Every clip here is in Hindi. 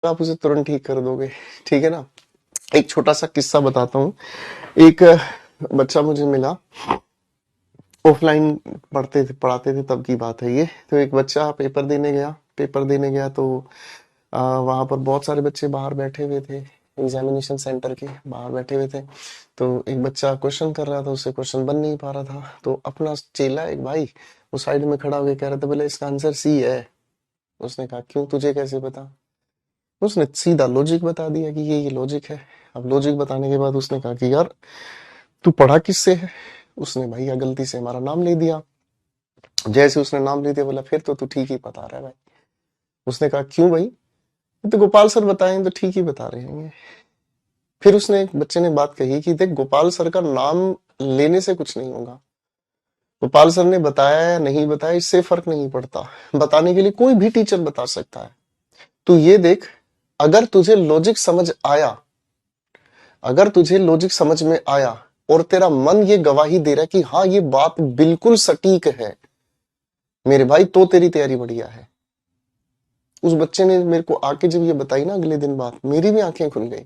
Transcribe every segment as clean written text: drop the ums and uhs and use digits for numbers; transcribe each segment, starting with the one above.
आप उसे तुरंत ठीक कर दोगे, ठीक है ना। एक छोटा सा किस्सा बताता हूँ। एक बच्चा मुझे मिला, ऑफलाइन पढ़ाते थे तब की बात है ये। तो एक बच्चा पेपर देने गया तो वहां पर बहुत सारे बच्चे बाहर बैठे हुए थे, एग्जामिनेशन सेंटर के बाहर बैठे हुए थे। तो एक बच्चा क्वेश्चन कर रहा था, उससे क्वेश्चन बन नहीं पा रहा था। तो अपना चेला एक भाई वो साइड में खड़ा होकर कह रहा था, बोले इसका आंसर सी है। उसने कहा क्यों, तुझे कैसे पता। उसने सीधा लॉजिक बता दिया कि ये लॉजिक है। अब लॉजिक बताने के बाद उसने कहा कि यार तू पढ़ा किससे है। उसने भैया गलती से हमारा नाम ले दिया। जैसे उसने नाम ले दिया, बोला फिर तो तू ठीक ही बता रहा है भाई। उसने कहा क्यों भाई, तो गोपाल सर बताएं तो ठीक ही बता रहे हैं। फिर उसने एक बच्चे ने बात कही कि देख, गोपाल सर का नाम लेने से कुछ नहीं होगा। गोपाल सर ने बताया या नहीं बताया इससे फर्क नहीं पड़ता, बताने के लिए कोई भी टीचर बता सकता है। तो ये देख, अगर तुझे लॉजिक समझ आया, अगर तुझे लॉजिक समझ में आया और तेरा मन ये गवाही दे रहा है कि हाँ ये बात बिल्कुल सटीक है मेरे भाई, तो तेरी तैयारी बढ़िया है। उस बच्चे ने मेरे को आके जब ये बताई ना अगले दिन बात, मेरी भी आंखें खुल गई।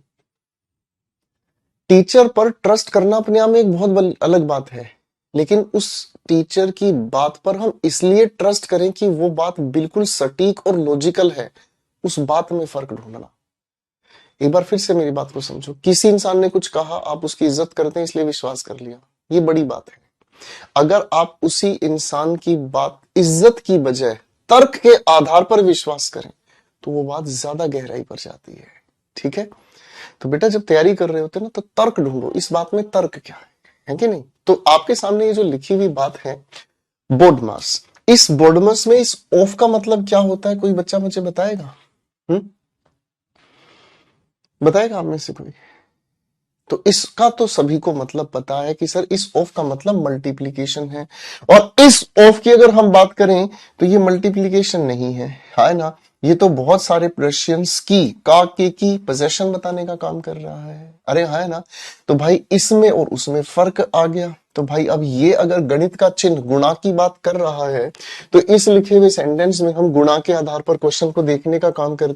टीचर पर ट्रस्ट करना अपने आप में एक बहुत अलग बात है, लेकिन उस टीचर की बात पर हम इसलिए ट्रस्ट करें कि वो बात बिल्कुल सटीक और लॉजिकल है, उस बात में फर्क ढूंढना। एक बार फिर से मेरी बात को समझो। किसी इंसान ने कुछ कहा, आप उसकी इज्जत करते हैं इसलिए विश्वास कर लिया, ये बड़ी बात है। अगर आप उसी इंसान की बात इज्जत की बजाय तर्क के आधार पर विश्वास करें तो वो बात ज्यादा गहराई पर जाती है, ठीक है। तो बेटा जब तैयारी कर रहे होते ना तो तर्क ढूंढो, इस बात में तर्क क्या है कि नहीं। तो आपके सामने ये जो लिखी हुई बात है बोडमास, इस बोडमास में इस ऑफ का मतलब क्या होता है, कोई बच्चा मुझे बताएगा? बताएगा आप में से कोई? तो इसका तो सभी को मतलब पता है कि सर इस ऑफ का मतलब मल्टीप्लीकेशन है, और इस ऑफ की अगर हम बात करें तो ये मल्टीप्लीकेशन नहीं है ना। ये तो बहुत सारे प्रशियंस की पोजेशन बताने का काम कर रहा है, अरे है ना। तो भाई इसमें और उसमें फर्क आ गया। तो भाई अब ये अगर गणित का चिन्ह गुणा की बात कर रहा है तो इस लिखे हुए सेंटेंस में हम गुणा के आधार पर क्वेश्चन को देखने का काम करते